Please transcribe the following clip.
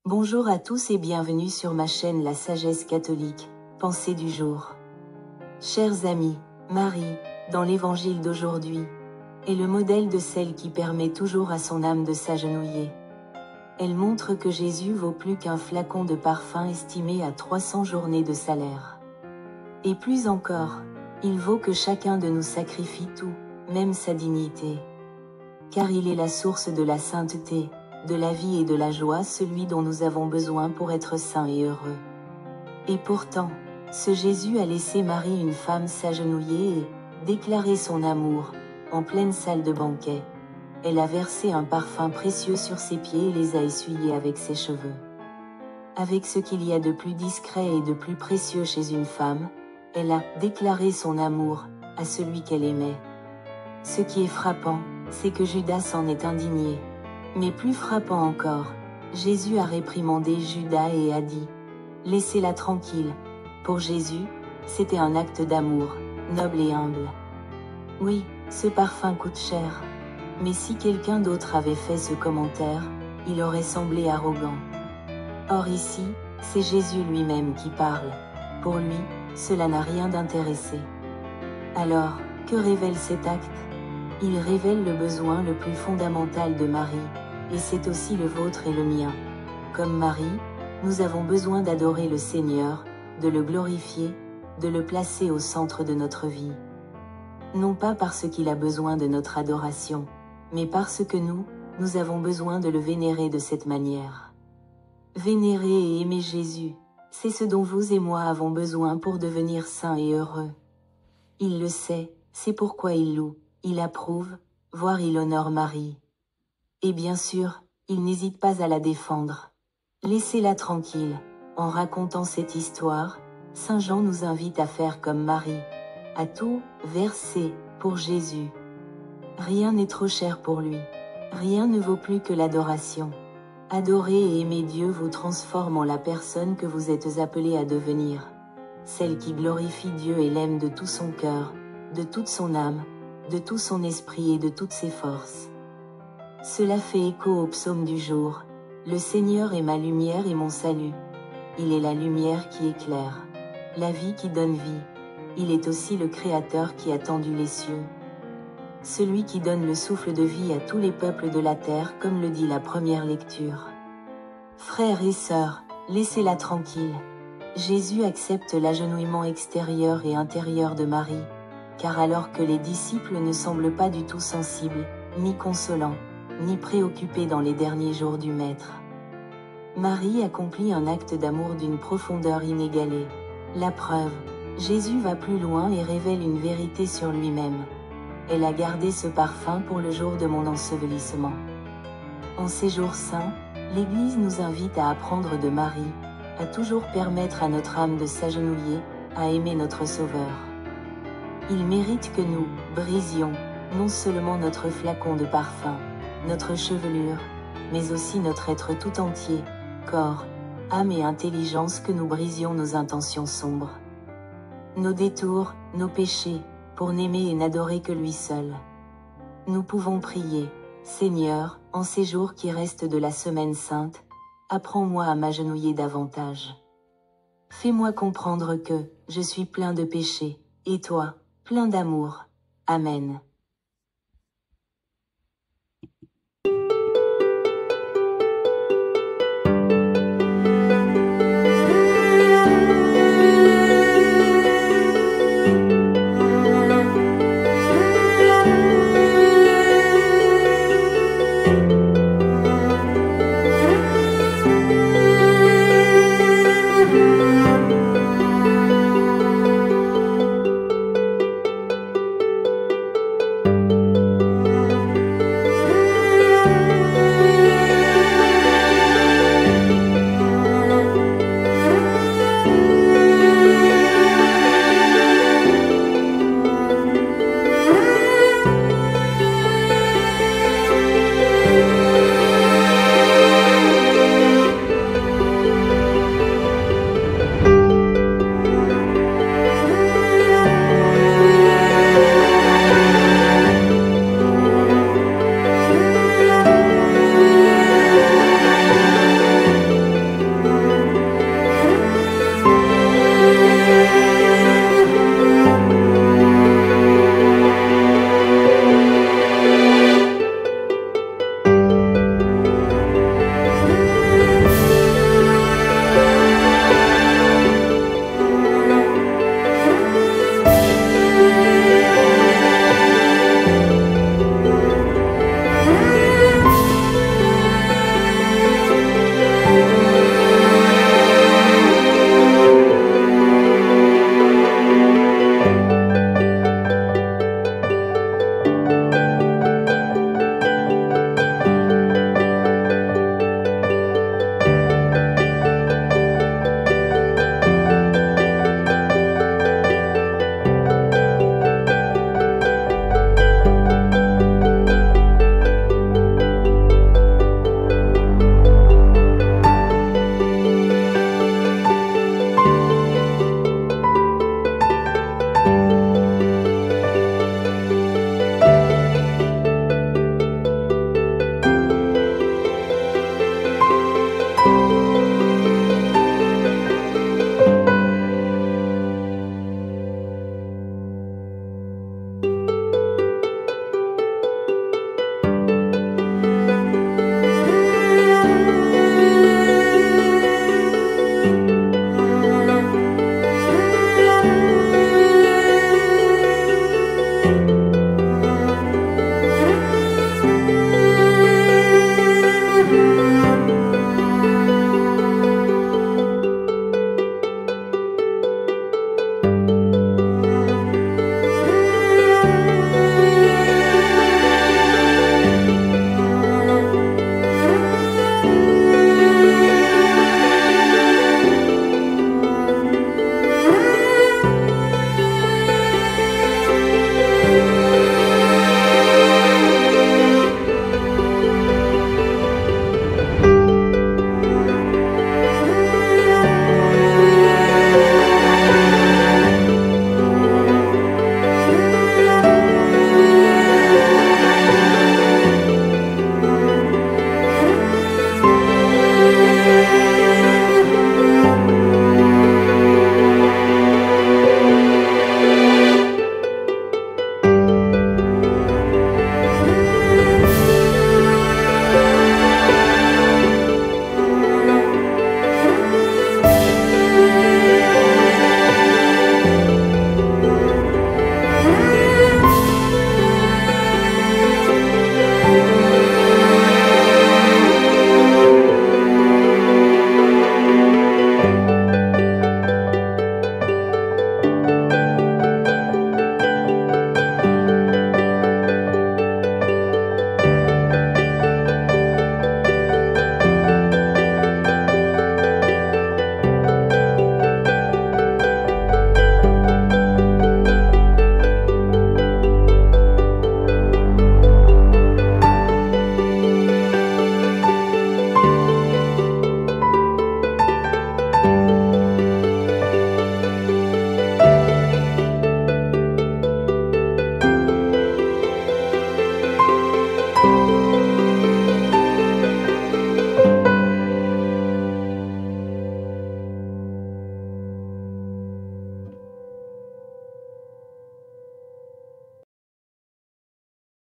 Bonjour à tous et bienvenue sur ma chaîne La Sagesse Catholique, Pensée du jour. Chers amis, Marie, dans l'évangile d'aujourd'hui, est le modèle de celle qui permet toujours à son âme de s'agenouiller. Elle montre que Jésus vaut plus qu'un flacon de parfum estimé à 300 journées de salaire. Et plus encore, il vaut que chacun de nous sacrifie tout, même sa dignité. Car il est la source de la sainteté, de la vie et de la joie, celui dont nous avons besoin pour être saints et heureux. Et pourtant, ce Jésus a laissé Marie, une femme, s'agenouiller et déclarer son amour, en pleine salle de banquet. Elle a versé un parfum précieux sur ses pieds et les a essuyés avec ses cheveux. Avec ce qu'il y a de plus discret et de plus précieux chez une femme, elle a déclaré son amour à celui qu'elle aimait. Ce qui est frappant, c'est que Judas s'en est indigné. Mais plus frappant encore, Jésus a réprimandé Judas et a dit « Laissez-la tranquille ». Pour Jésus, c'était un acte d'amour, noble et humble. Oui, ce parfum coûte cher. Mais si quelqu'un d'autre avait fait ce commentaire, il aurait semblé arrogant. Or ici, c'est Jésus lui-même qui parle. Pour lui, cela n'a rien d'intéressé. Alors, que révèle cet acte ? Il révèle le besoin le plus fondamental de Marie, et c'est aussi le vôtre et le mien. Comme Marie, nous avons besoin d'adorer le Seigneur, de le glorifier, de le placer au centre de notre vie. Non pas parce qu'il a besoin de notre adoration, mais parce que nous avons besoin de le vénérer de cette manière. Vénérer et aimer Jésus, c'est ce dont vous et moi avons besoin pour devenir saints et heureux. Il le sait, c'est pourquoi il loue, il approuve, voire il honore Marie. Et bien sûr, il n'hésite pas à la défendre. Laissez-la tranquille. En racontant cette histoire, Saint Jean nous invite à faire comme Marie, à tout verser pour Jésus. Rien n'est trop cher pour lui. Rien ne vaut plus que l'adoration. Adorer et aimer Dieu vous transforme en la personne que vous êtes appelés à devenir. Celle qui glorifie Dieu et l'aime de tout son cœur, de toute son âme, de tout son esprit et de toutes ses forces. Cela fait écho au psaume du jour. Le Seigneur est ma lumière et mon salut. Il est la lumière qui éclaire, la vie qui donne vie. Il est aussi le Créateur qui a tendu les cieux. Celui qui donne le souffle de vie à tous les peuples de la terre, comme le dit la première lecture. Frères et sœurs, laissez-la tranquille. Jésus accepte l'agenouillement extérieur et intérieur de Marie, car alors que les disciples ne semblent pas du tout sensibles, ni consolants, ni préoccupés dans les derniers jours du Maître, Marie accomplit un acte d'amour d'une profondeur inégalée. La preuve, Jésus va plus loin et révèle une vérité sur lui-même. Elle a gardé ce parfum pour le jour de mon ensevelissement. En ces jours saints, l'Église nous invite à apprendre de Marie, à toujours permettre à notre âme de s'agenouiller, à aimer notre Sauveur. Il mérite que nous brisions, non seulement notre flacon de parfum, notre chevelure, mais aussi notre être tout entier, corps, âme et intelligence, que nous brisions nos intentions sombres, nos détours, nos péchés, pour n'aimer et n'adorer que lui seul. Nous pouvons prier, Seigneur, en ces jours qui restent de la semaine sainte, apprends-moi à m'agenouiller davantage. Fais-moi comprendre que je suis plein de péchés, et toi, plein d'amour. Amen.